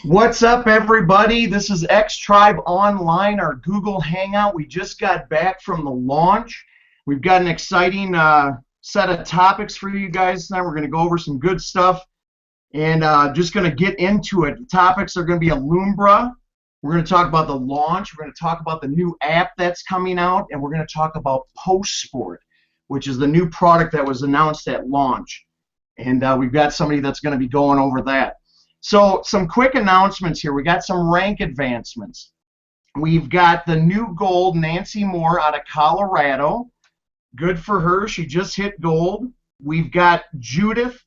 What's up, everybody? This is X Tribe Online, our Google Hangout. We just got back from the launch. We've got an exciting set of topics for you guys tonight. We're going to go over some good stuff and just going to get into it. The topics are going to be Alumbra. We're going to talk about the launch. We're going to talk about the new app that's coming out, and we're going to talk about PostSport, which is the new product that was announced at launch. And we've got somebody that's going to be going over that. So some quick announcements here. We got some rank advancements. We've got the new gold, Nancy Moore out of Colorado. Good for her. She just hit gold. We've got Judith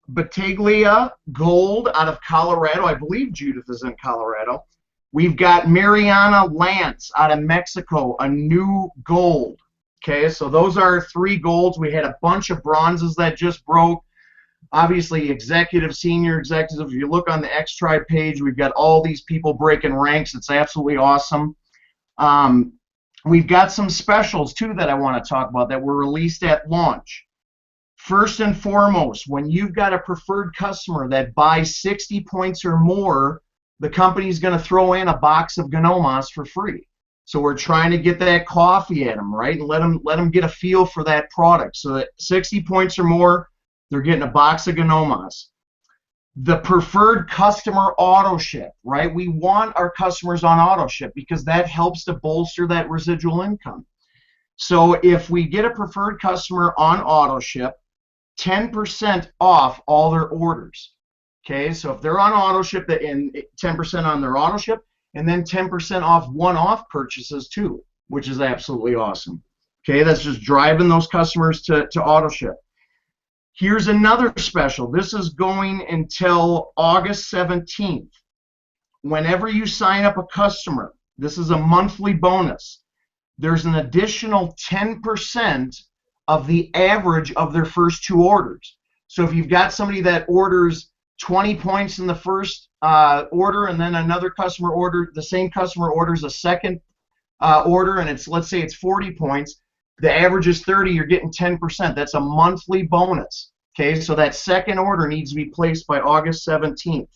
Battaglia, gold out of Colorado. I believe Judith is in Colorado. We've got Mariana Lance out of Mexico, a new gold. Okay, so those are 3 golds. We had a bunch of bronzes that just broke. Obviously, executive, senior executive. If you look on the X Tribe page, we've got all these people breaking ranks. It's absolutely awesome. We've got some specials, too, that I want to talk about that were released at launch. First and foremost, when you've got a preferred customer that buys 60 points or more, the company's going to throw in a box of Gnomas for free. So we're trying to get that coffee at them, right, and let them get a feel for that product. So that 60 points or more, they're getting a box of Gnomas. The preferred customer auto ship, right? We want our customers on auto ship because that helps to bolster that residual income. So if we get a preferred customer on auto ship, 10% off all their orders. Okay, so if they're on auto ship, and 10% on their auto ship, and then 10% off one-off purchases too, which is absolutely awesome. Okay, that's just driving those customers to auto ship. Here's another special. This is going until August 17th. Whenever you sign up a customer, this is a monthly bonus. There's an additional 10% of the average of their first 2 orders. So if you've got somebody that orders 20 points in the first order, and then another customer the same customer orders a second order, and let's say it's 40 points, the average is 30, you're getting 10%. That's a monthly bonus. Okay, so that second order needs to be placed by August 17th.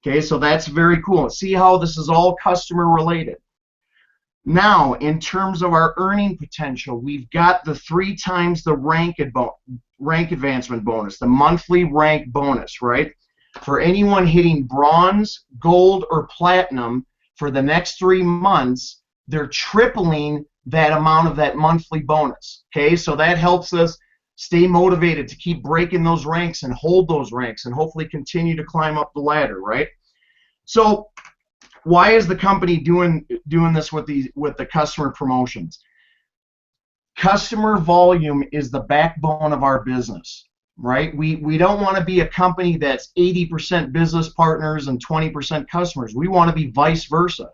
Okay, so that's very cool. See how this is all customer related. Now, in terms of our earning potential, we've got the 3 times the rank advancement bonus, the monthly rank bonus, right? For anyone hitting bronze, gold, or platinum for the next 3 months, they're tripling that amount of that monthly bonus. Okay, so that helps us stay motivated to keep breaking those ranks and hold those ranks and hopefully continue to climb up the ladder, right? So why is the company doing this with the customer promotions? Customer volume is the backbone of our business, right? We don't want to be a company that's 80% business partners and 20% customers. We want to be vice versa.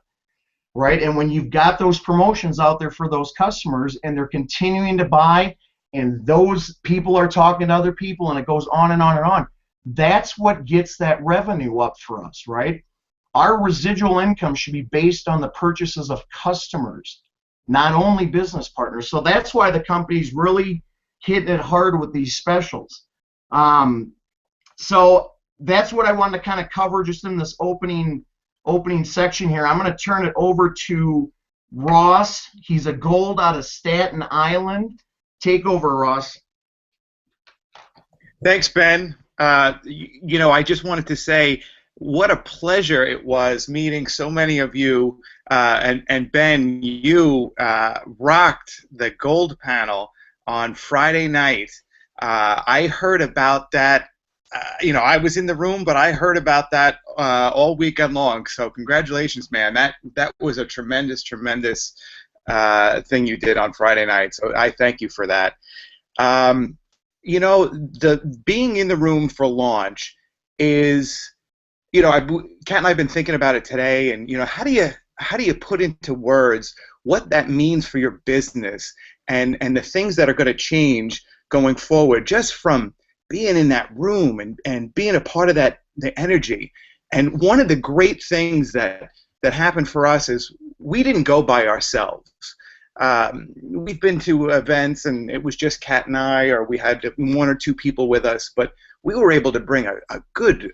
Right? And when you've got those promotions out there for those customers and they're continuing to buy and those people are talking to other people and it goes on and on and on, that's what gets that revenue up for us, right? Our residual income should be based on the purchases of customers, not only business partners. So that's why the company's really hitting it hard with these specials. So that's what I wanted to kind of cover just in this opening section here. I'm going to turn it over to Ross. He's a gold out of Staten Island. Take over, Ross. Thanks, Ben. I just wanted to say what a pleasure it was meeting so many of you. And Ben, you rocked the gold panel on Friday night. I heard about that. I was in the room, but I heard about that all weekend long. So congratulations, man. That was a tremendous thing you did on Friday night. So I thank you for that. The being in the room for launch is, Kat and I've been thinking about it today, and how do you put into words what that means for your business and the things that are going to change going forward just from being in that room and being a part of the energy. And one of the great things that happened for us is we didn't go by ourselves. We've been to events and it was just Kat and I, or we had 1 or 2 people with us, but we were able to bring a good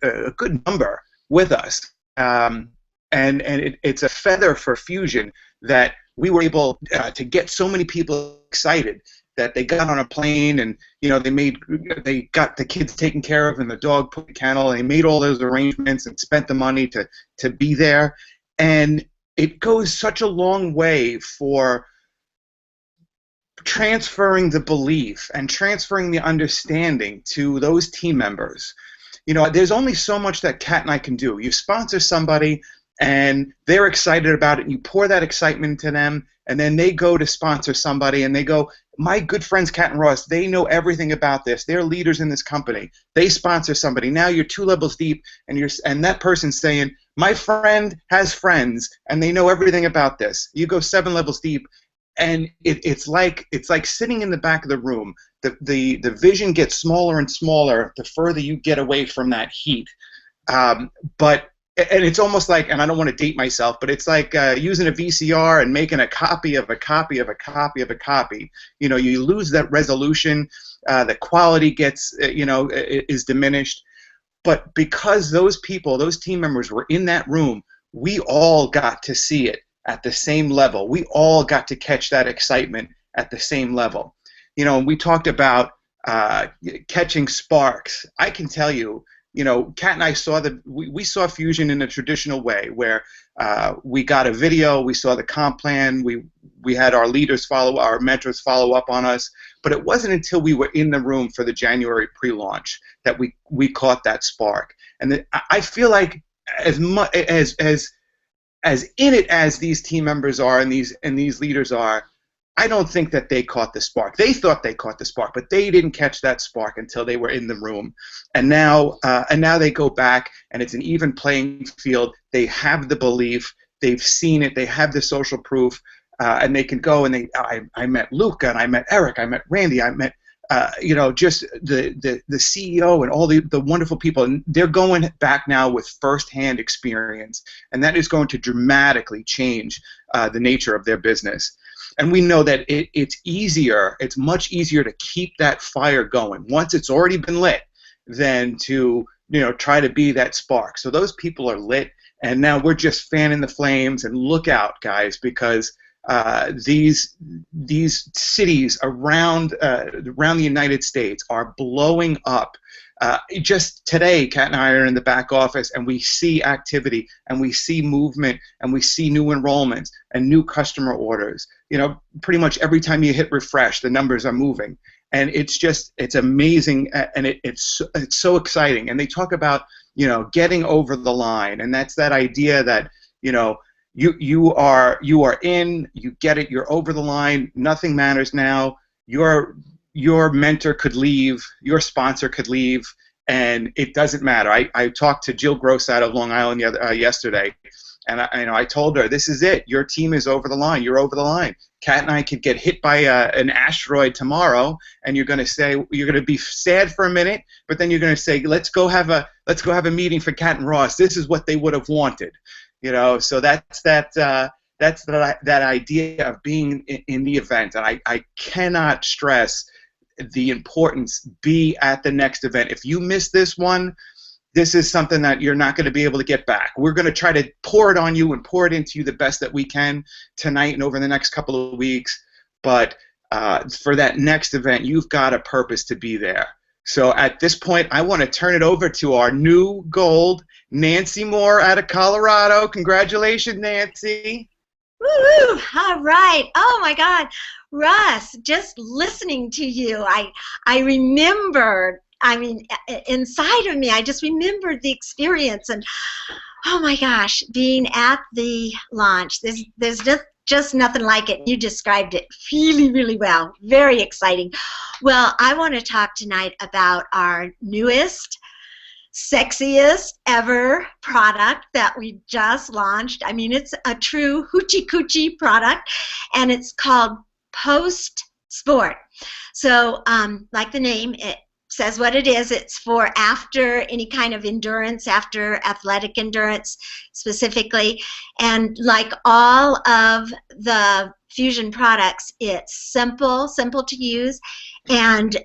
number with us. it's a feather for Fusion that we were able to get so many people excited that they got on a plane, and they got the kids taken care of and the dog put in the kennel, and they made all those arrangements and spent the money to be there. And it goes such a long way for transferring the belief and transferring the understanding to those team members. There's only so much that Kat and I can do. You sponsor somebody and they're excited about it, and you pour that excitement into them, and then they go to sponsor somebody and they go, my good friends Kat and Ross, they know everything about this. They're leaders in this company. They sponsor somebody. Now you're 2 levels deep, and that person's saying, my friend has friends and they know everything about this. You go 7 levels deep, and it's like sitting in the back of the room. The vision gets smaller and smaller the further you get away from that heat. And it's almost like, and I don't want to date myself, but it's like using a VCR and making a copy of a copy of a copy of a copy. You lose that resolution. The quality gets, is diminished. But because those people, those team members were in that room, we all got to see it at the same level. We all got to catch that excitement at the same level. We talked about catching sparks. I can tell you, Kat and I saw we saw Fusion in a traditional way, where we got a video, we saw the comp plan, we had our leaders our mentors follow up on us, but it wasn't until we were in the room for the January pre-launch that we caught that spark. And I feel like as much as in it as these team members are and these leaders are, I don't think that they caught the spark. They thought they caught the spark, but they didn't catch that spark until they were in the room. And now they go back, and it's an even playing field. They have the belief, they've seen it, they have the social proof, and they can go and I met Luca, and I met Eric, I met Randy, I met just the CEO and all the wonderful people, and they're going back now with firsthand experience, and that is going to dramatically change the nature of their business. And we know that it's much easier to keep that fire going once it's already been lit than to try to be that spark. So those people are lit, and now we're just fanning the flames. And look out, guys, because these cities around the United States are blowing up. Just today, Kat and I are in the back office, and we see activity, and we see movement, and we see new enrollments and new customer orders. Pretty much every time you hit refresh, the numbers are moving, and it's amazing, and it's so exciting. And they talk about getting over the line, and that's that idea that you are in, you get it, you're over the line, nothing matters now. Your mentor could leave, your sponsor could leave, and it doesn't matter. I talked to Jill Gross out of Long Island yesterday, and I told her, this is it. Your team is over the line. You're over the line. Kat and I could get hit by an asteroid tomorrow, and you're going to be sad for a minute, but then you're going to say, let's go have a meeting for Kat and Ross. This is what they would have wanted, So that's that idea of being in the event, and I cannot stress the importance. Be at the next event. If you miss this one, this is something that you're not going to be able to get back. We're going to try to pour it on you and pour it into you the best that we can tonight and over the next couple of weeks. But for that next event, you've got a purpose to be there. So at this point, I want to turn it over to our new gold, Nancy Moore out of Colorado. Congratulations, Nancy. Woo! All right. Oh my God, Russ, just listening to you, I remembered. I mean, inside of me, I just remembered the experience, and oh my gosh, being at the launch. There's just nothing like it. You described it really, really well. Very exciting. Well, I want to talk tonight about our newest, sexiest ever product that we just launched. I mean, it's a true hoochie coochie product, and it's called Post Sport. So, like the name, it says what it is. It's for after any kind of endurance, after athletic endurance specifically. And like all of the Fusion products, it's simple to use, and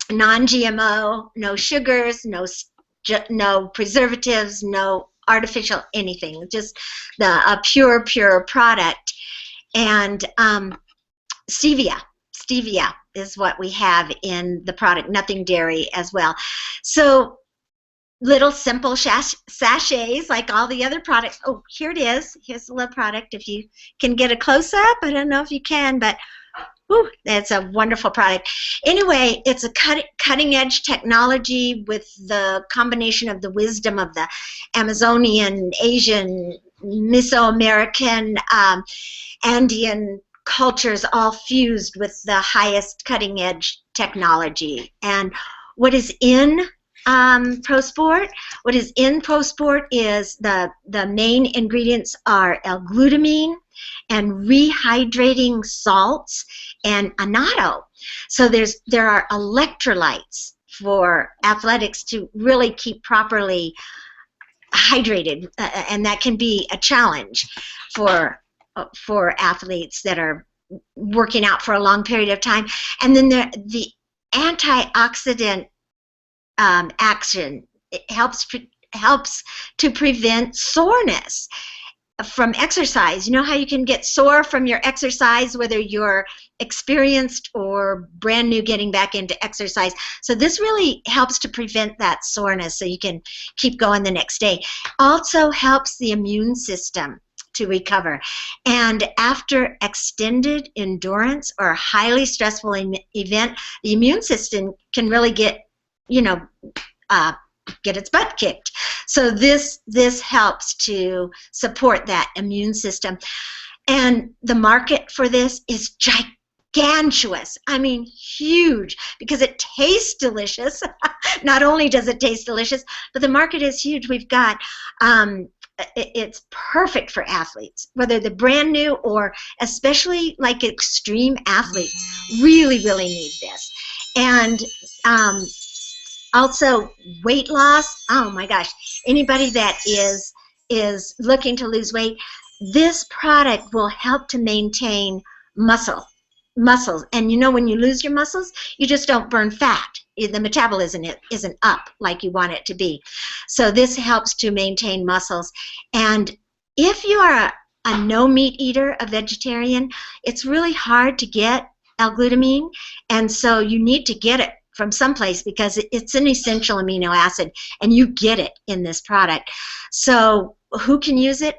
non-GMO, no sugars, no preservatives, no artificial anything, just a pure product. And stevia is what we have in the product, nothing dairy as well. So little simple sachets like all the other products. Oh, here it is. Here's the little product. If you can get a close-up, I don't know if you can, but whew, it's a wonderful product. Anyway, it's a cutting-edge technology with the combination of the wisdom of the Amazonian, Asian, Mesoamerican, Andean cultures all fused with the highest cutting-edge technology. And what is in ProSport? What is in ProSport is the main ingredients are L-glutamine and rehydrating salts and annatto. So there are electrolytes for athletics to really keep properly hydrated, and that can be a challenge for athletes that are working out for a long period of time. And then the antioxidant action, it helps to prevent soreness from exercise. You know how you can get sore from your exercise, whether you're experienced or brand new getting back into exercise. So this really helps to prevent that soreness so you can keep going the next day. Also helps the immune system to recover. And after extended endurance or a highly stressful event, the immune system can really get its butt kicked. So this helps to support that immune system. And the market for this is gigantuous. I mean, huge, because it tastes delicious. Not only does it taste delicious, but the market is huge. We've got it's perfect for athletes, whether they're brand new or especially like extreme athletes really need this. And also weight loss. Oh my gosh, anybody that is looking to lose weight, this product will help to maintain muscles. And you know, when you lose your muscles, you just don't burn fat. The metabolism isn't up like you want it to be. So this helps to maintain muscles. And if you are a no meat eater, a vegetarian, it's really hard to get L-glutamine, and so you need to get it from someplace because it's an essential amino acid, and you get it in this product. So who can use it?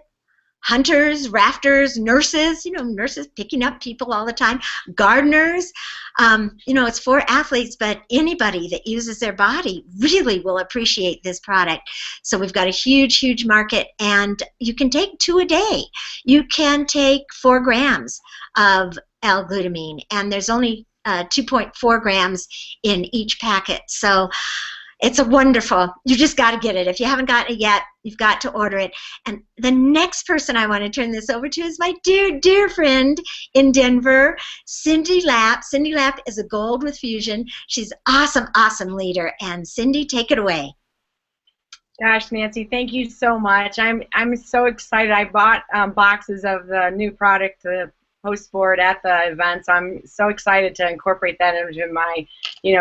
Hunters, rafters, nurses, nurses picking up people all the time, gardeners. It's for athletes, but anybody that uses their body really will appreciate this product. So we've got a huge market, and you can take 2 a day. You can take 4 grams of L-glutamine, and there's only 2.4 grams in each packet. So it's a wonderful, you just got to get it. If you haven't gotten it yet, you've got to order it. And the next person I want to turn this over to is my dear friend in Denver, Cindy Lapp. Cindy Lapp is a Gold with Fusion. She's awesome leader. And Cindy, take it away. Gosh, Nancy, thank you so much. I'm so excited. I bought boxes of the new product, the ProSport, at the event, so I'm so excited to incorporate that into my,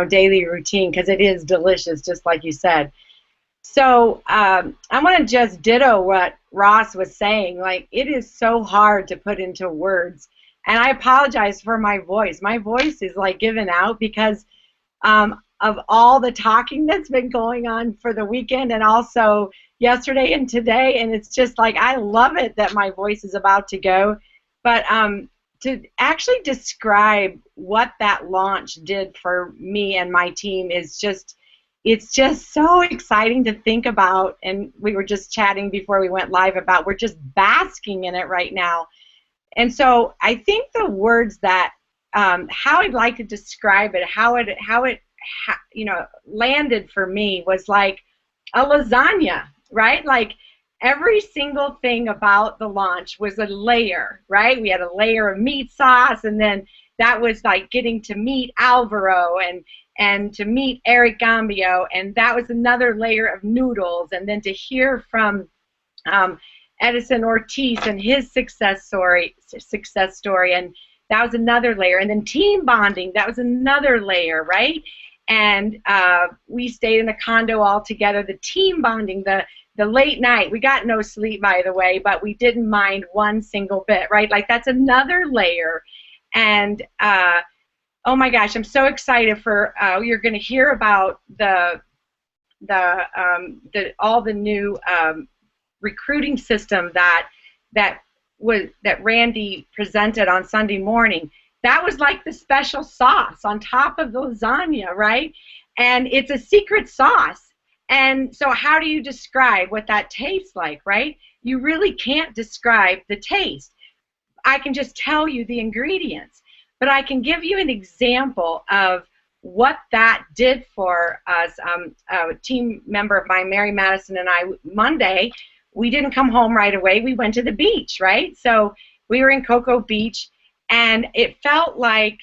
daily routine, because it is delicious, just like you said. So I want to just ditto what Ross was saying. Like, it is so hard to put into words, and I apologize for my voice. My voice is like giving out because of all the talking that's been going on for the weekend and also yesterday and today, and it's just like, I love it that my voice is about to go. But to actually describe what that launch did for me and my team is just, it's just so exciting to think about. And we were just chatting before we went live about, we're just basking in it right now. And so I think the words that, how I'd like to describe it, how it landed for me was like a lasagna, right? Like, every single thing about the launch was a layer, right? We had a layer of meat sauce, and then that was like getting to meet Alvaro and to meet Eric Gambio, and that was another layer of noodles, and then to hear from Edison Ortiz and his success story, and that was another layer, and then team bonding, that was another layer, right? And we stayed in a condo all together, the team bonding, the the late night, we got no sleep, by the way, but we didn't mind one single bit, right? Like, that's another layer. And oh my gosh, I'm so excited for you're going to hear about all the new recruiting system that Randy presented on Sunday morning. That was like the special sauce on top of the lasagna, right? And it's a secret sauce. And so how do you describe what that tastes like, right? You really can't describe the taste. I can just tell you the ingredients, but I can give you an example of what that did for us. A team member of mine, Mary Madison, and I, Monday, we didn't come home right away. We went to the beach, right? So we were in Cocoa Beach, and it felt like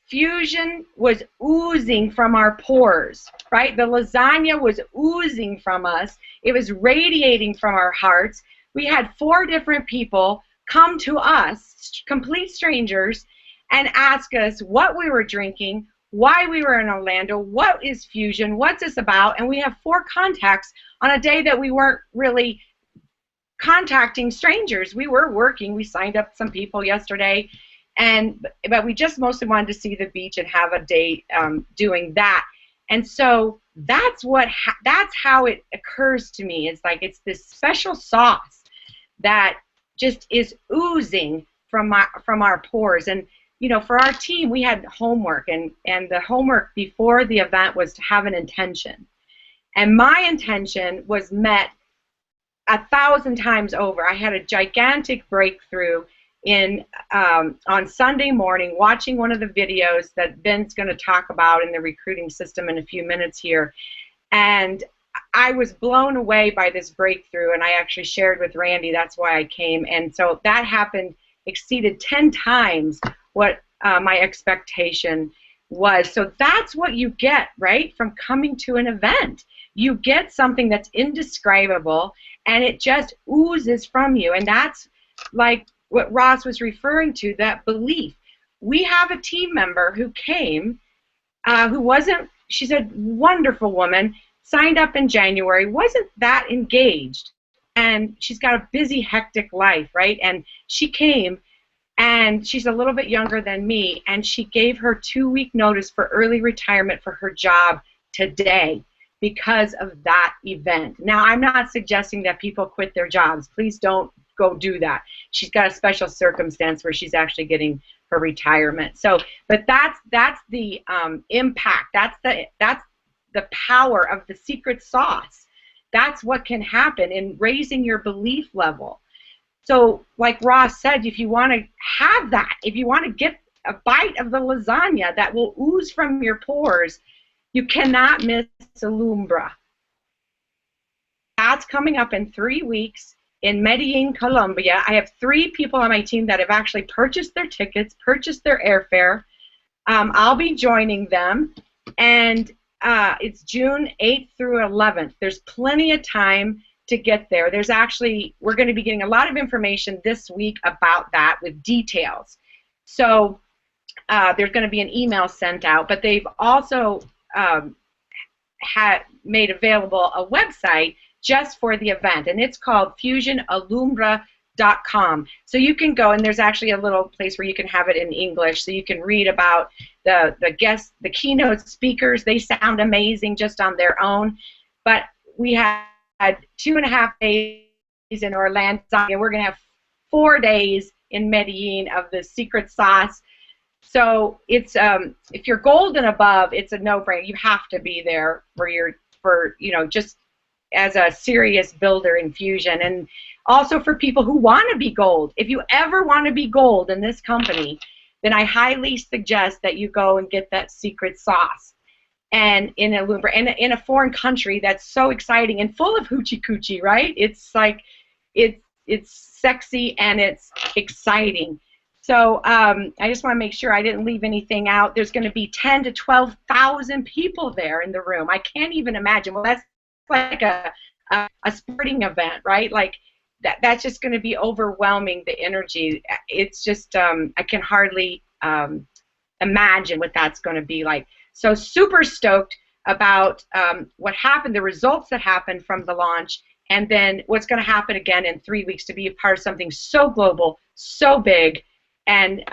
fusion was oozing from our pores, right? The lasagna was oozing from us. It was radiating from our hearts. We had 4 different people come to us, complete strangers, and ask us what we were drinking, why we were in Orlando, what is fusion, what's this about, and we have 4 contacts on a day that we weren't really contacting strangers. We were working. We signed up some people yesterday, but we just mostly wanted to see the beach and have a day doing that. And so that's how it occurs to me. It's like it's this special sauce that just is oozing from our pores. And you know, for our team, we had homework, and the homework before the event was to have an intention. And my intention was met 1,000 times over. I had a gigantic breakthrough on Sunday morning, watching one of the videos that Ben's going to talk about in the recruiting system in a few minutes here. And I was blown away by this breakthrough, and I actually shared with Randy. That's why I came. And so that happened, exceeded 10 times what my expectation was. So that's what you get, right, from coming to an event. You get something that's indescribable, and it just oozes from you. And that's like what Ross was referring to, that belief. We have a team member who came, who wasn't, she's a wonderful woman, signed up in January, wasn't that engaged, and she's got a busy, hectic life, right? And she came, and she's a little bit younger than me, and she gave her 2-week notice for early retirement for her job today because of that event. Now, I'm not suggesting that people quit their jobs. Please don't go do that. She's got a special circumstance where she's actually getting her retirement. So, but that's the impact. That's the power of the secret sauce. That's what can happen in raising your belief level. So, like Ross said, if you want to have that, if you want to get a bite of the lasagna that will ooze from your pores, you cannot miss Alumbra. That's coming up in 3 weeks in Medellin, Colombia. I have 3 people on my team that have actually purchased their tickets, purchased their airfare. I'll be joining them, and it's June 8th through 11th. There's plenty of time to get there. We're going to be getting a lot of information this week about that with details. So there's going to be an email sent out, but they've also made available a website just for the event, and it's called fusionalumbra.com. So you can go, and there's actually a little place where you can have it in English, so you can read about the guests, the keynote speakers. They sound amazing just on their own. But we had 2.5 days in Orlando, and we're going to have 4 days in Medellin of the secret sauce. So it's if you're gold and above, it's a no-brainer. You have to be there for just as a serious builder in fusion, and also for people who want to be gold. If you ever want to be gold in this company, then I highly suggest that you go and get that secret sauce. And in Alumbra, and in a foreign country, that's so exciting and full of hoochie coochie, right? It's like it's sexy and it's exciting. So I just want to make sure I didn't leave anything out. There's going to be 10 to 12,000 people there in the room. I can't even imagine. Well, that's like a sporting event, right? Like that's just going to be overwhelming, the energy. It's just I can hardly imagine what that's going to be like. So super stoked. about what happened, the results that happened from the launch, and then what's going to happen again in 3 weeks to be a part of something so global, so big, and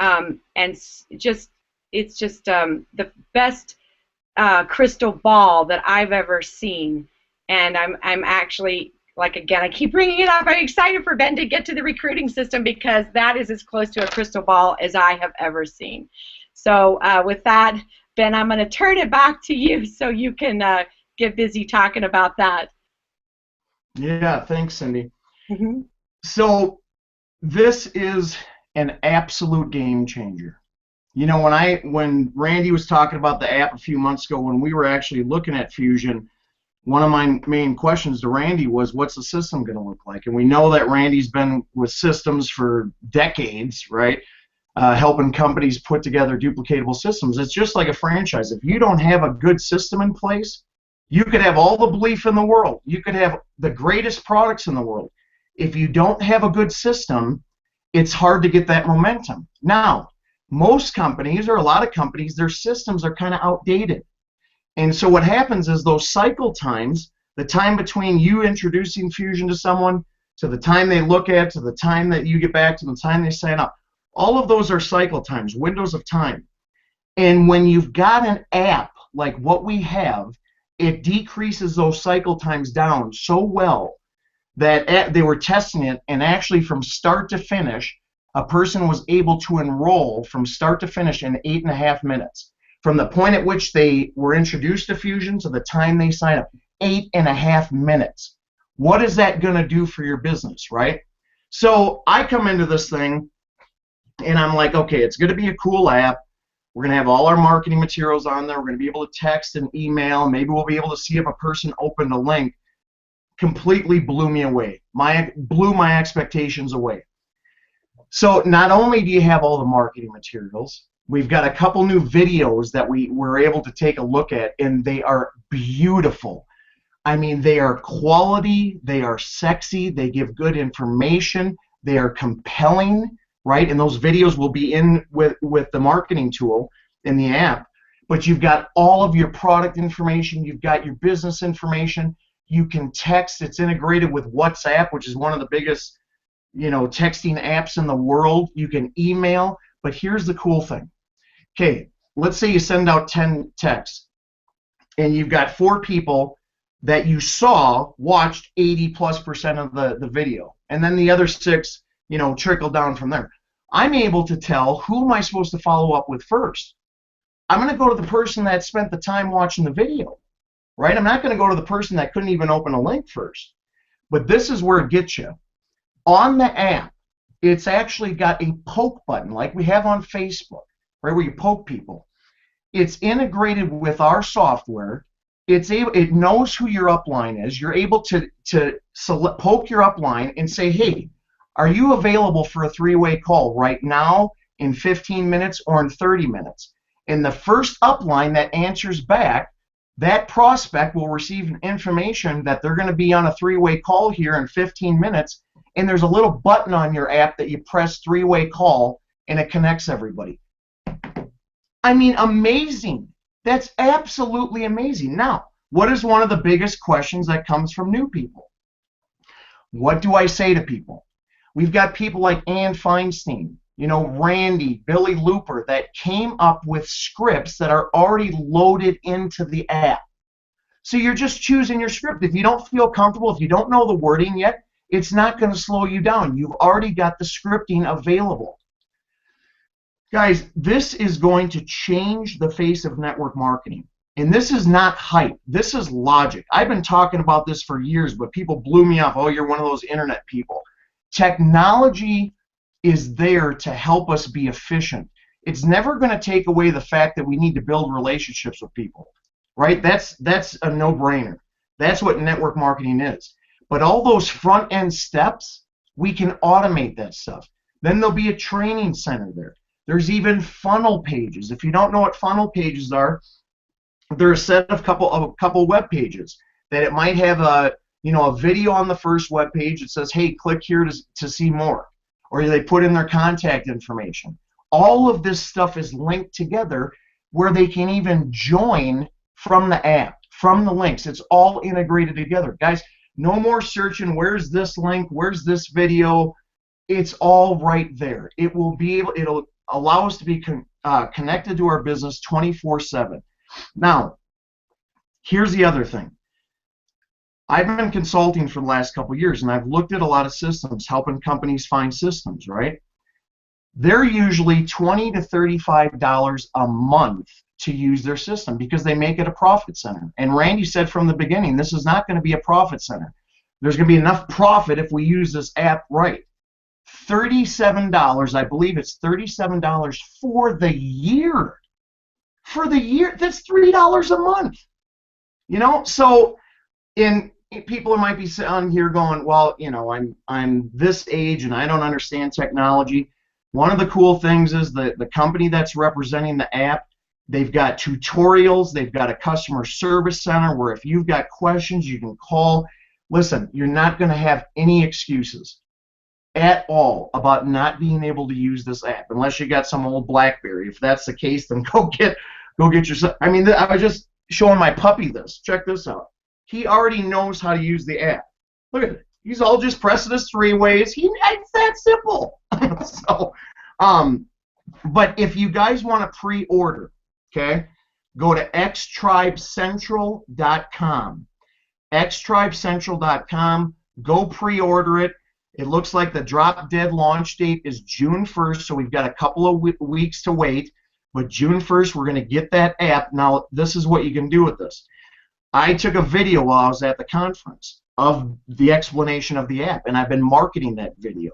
just it's just the best crystal ball that I've ever seen. And I'm actually, like, again, I keep bringing it up. I'm excited for Ben to get to the recruiting system because that is as close to a crystal ball as I have ever seen. So with that, Ben, I'm going to turn it back to you so you can get busy talking about that. Yeah, thanks, Cindy. So this is an absolute game changer. You know, when Randy was talking about the app a few months ago, when we were actually looking at Fusion, one of my main questions to Randy was, what's the system going to look like? And we know that Randy's been with systems for decades, right? Helping companies put together duplicatable systems. It's just like a franchise. If you don't have a good system in place, you could have all the belief in the world. You could have the greatest products in the world. If you don't have a good system, it's hard to get that momentum. Now, most companies, or a lot of companies, their systems are kind of outdated. And so what happens is those cycle times, the time between you introducing Fusion to someone, to the time they look at, to the time that you get back, to the time they sign up, all of those are cycle times, windows of time. And when you've got an app like what we have, it decreases those cycle times down so well that they were testing it, and actually from start to finish, a person was able to enroll from start to finish in 8.5 minutes. From the point at which they were introduced to Fusion to the time they sign up, 8.5 minutes. What is that going to do for your business, right? So I come into this thing, and I'm like, okay, it's going to be a cool app. We're going to have all our marketing materials on there. We're going to be able to text and email. Maybe we'll be able to see if a person opened a link. Completely blew me away. Blew my expectations away. So not only do you have all the marketing materials, we've got a couple new videos that we were able to take a look at, and they are beautiful. I mean, they are quality, they are sexy, they give good information, they are compelling, right? And those videos will be in with the marketing tool in the app. But you've got all of your product information, you've got your business information, you can text, it's integrated with WhatsApp, which is one of the biggest, you know, texting apps in the world. You can email, but here's the cool thing. Okay, let's say you send out 10 texts, and you've got 4 people that you saw watched 80+% of the video, and then the other 6, you know, trickle down from there. I'm able to tell who am I supposed to follow up with first. I'm going to go to the person that spent the time watching the video, right? I'm not going to go to the person that couldn't even open a link first. But this is where it gets you. On the app, it's actually got a poke button like we have on Facebook, right, where you poke people. It's integrated with our software. It knows who your upline is. You're able to poke your upline and say, hey, are you available for a 3-way call right now, in 15 minutes, or in 30 minutes? And the first upline that answers back, that prospect will receive information that they're going to be on a 3-way call here in 15 minutes, and there's a little button on your app that you press 3-way call, and it connects everybody. I mean, amazing. That's absolutely amazing. Now, what is one of the biggest questions that comes from new people? What do I say to people? We've got people like Ann Feinstein, you know, Randy, Billy Looper, that came up with scripts that are already loaded into the app. So you're just choosing your script. If you don't feel comfortable, if you don't know the wording yet, it's not going to slow you down. You've already got the scripting available. Guys, this is going to change the face of network marketing. And this is not hype. This is logic. I've been talking about this for years, but people blew me off. Oh, you're one of those internet people. Technology is there to help us be efficient. It's never going to take away the fact that we need to build relationships with people, right? That's a no-brainer. That's what network marketing is. But all those front-end steps, we can automate that stuff. Then there'll be a training center there. There's even funnel pages. If you don't know what funnel pages are, they're a set of couple web pages that it might have a video on the first web page. It says, hey, click here to see more. Or they put in their contact information. All of this stuff is linked together where they can even join from the app. from the links. It's all integrated together. Guys, no more searching, where's this link, where's this video? It's all right there. It'll allow us to be connected to our business 24/7. Now, here's the other thing. I've been consulting for the last couple of years, and I've looked at a lot of systems, helping companies find systems, right? They're usually $20 to $35 a month to use their system because they make it a profit center. And Randy said from the beginning, this is not going to be a profit center. There's going to be enough profit if we use this app right. $37, I believe it's $37 for the year. For the year, that's $3 a month. You know, so people might be on here going, well, you know, I'm this age and I don't understand technology. One of the cool things is that the company that's representing the app, they've got tutorials, they've got a customer service center where if you've got questions, you can call. Listen, you're not going to have any excuses at all about not being able to use this app unless you got some old BlackBerry. If that's the case, then go get yourself. I mean, I was just showing my puppy this. Check this out. He already knows how to use the app. Look at it. He's all just pressing his 3 ways. It's that simple. So, but if you guys want to pre-order, okay, go to xtribecentral.com. xtribecentral.com. Go pre-order it. It looks like the drop-dead launch date is June 1st, so we've got a couple of weeks to wait. But June 1st, we're going to get that app. Now, this is what you can do with this. I took a video while I was at the conference of the explanation of the app, and I've been marketing that video.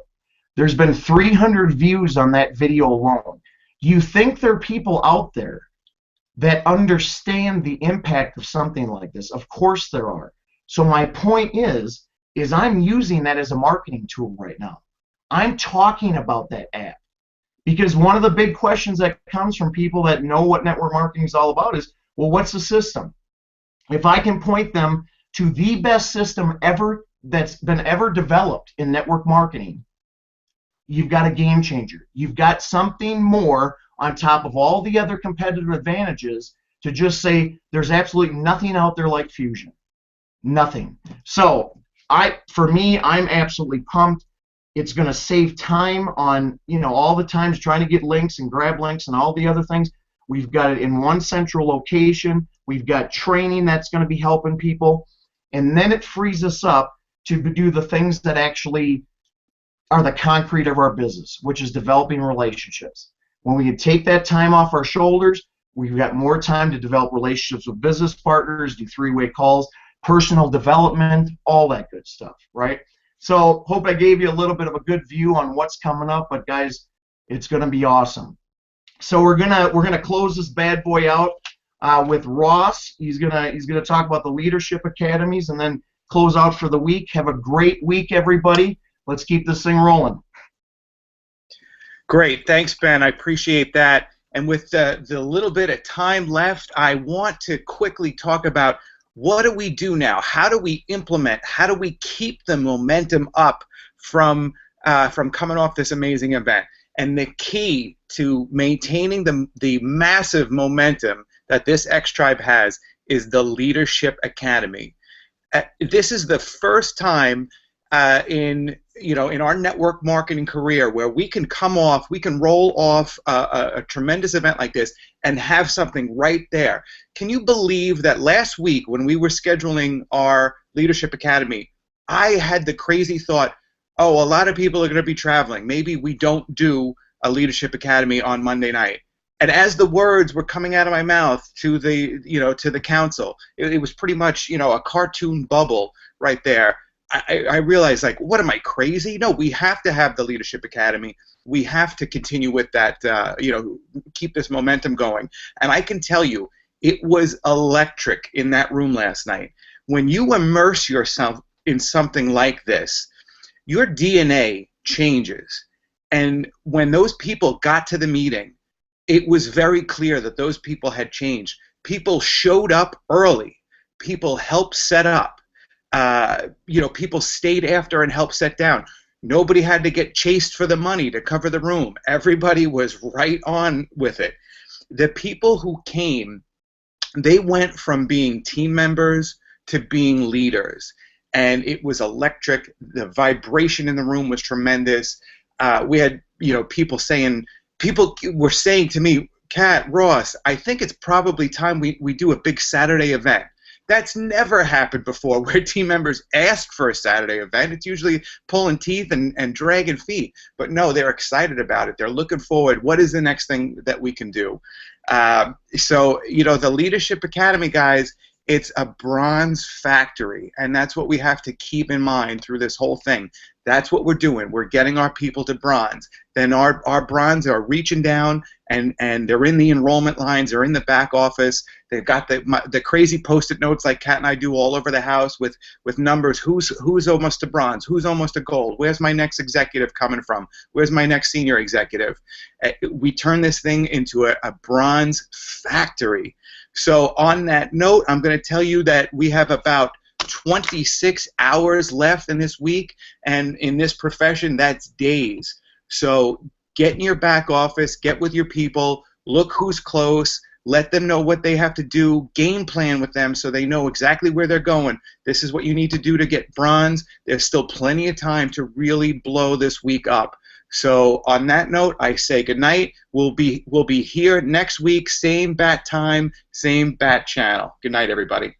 There's been 300 views on that video alone. Do you think there are people out there that understand the impact of something like this? Of course there are. So my point is I'm using that as a marketing tool right now. I'm talking about that app. Because one of the big questions that comes from people that know what network marketing is all about is, well, what's the system? If I can point them to the best system ever that's been ever developed in network marketing, you've got a game changer. You've got something more on top of all the other competitive advantages to just say there's absolutely nothing out there like Fusion. Nothing. So for me, I'm absolutely pumped. It's going to save time on, you know, all the times trying to get links and grab links and all the other things. We've got it in one central location. We've got training that's going to be helping people. And then it frees us up to do the things that actually are the concrete of our business, which is developing relationships. When we take that time off our shoulders, we've got more time to develop relationships with business partners, do 3-way calls, personal development, all that good stuff, right? So hope I gave you a little bit of a good view on what's coming up, but guys, it's going to be awesome. So we're gonna close this bad boy out with Ross. He's gonna talk about the leadership academies and then close out for the week. Have a great week, everybody. Let's keep this thing rolling. Great, thanks, Ben. I appreciate that. And with the little bit of time left, I want to quickly talk about what do we do now? How do we implement? How do we keep the momentum up from coming off this amazing event? And the key to maintaining the massive momentum that this X-Tribe has is the Leadership Academy. This is the first time in our network marketing career where we can roll off a tremendous event like this and have something right there. Can you believe that last week when we were scheduling our Leadership Academy, I had the crazy thought, oh, a lot of people are going to be traveling. Maybe we don't do a Leadership Academy on Monday night. And as the words were coming out of my mouth to the council, it was pretty much, a cartoon bubble right there. I realized, like, what am I, crazy? No, we have to have the Leadership Academy. We have to continue with that, keep this momentum going. And I can tell you, it was electric in that room last night. When you immerse yourself in something like this, your DNA changes. And when those people got to the meeting, it was very clear that those people had changed. People showed up early. People helped set up. People stayed after and helped set down. Nobody had to get chased for the money to cover the room. Everybody was right on with it. The people who came they went from being team members to being leaders, and it was electric. The vibration in the room was tremendous. We had, people were saying to me, Kat, Ross, I think it's probably time we do a big Saturday event. That's never happened before where team members ask for a Saturday event. It's usually pulling teeth and dragging feet. But no, they're excited about it. They're looking forward. What is the next thing that we can do? So, the Leadership Academy, guys, it's a bronze factory, and that's what we have to keep in mind through this whole thing. That's what we're doing. We're getting our people to bronze. Then our bronze are reaching down, and they're in the enrollment lines. They're in the back office. They've got the crazy Post-it notes like Kat and I do all over the house with numbers. Who's almost to bronze? Who's almost to gold? Where's my next executive coming from? Where's my next senior executive? We turn this thing into a bronze factory. So on that note, I'm going to tell you that we have about 26 hours left in this week, and in this profession, that's days. So get in your back office, get with your people, look who's close, let them know what they have to do, game plan with them so they know exactly where they're going. This is what you need to do to get bronze. There's still plenty of time to really blow this week up. So on that note, I say good night. We'll be here next week, same bat time, same bat channel. Good night, everybody.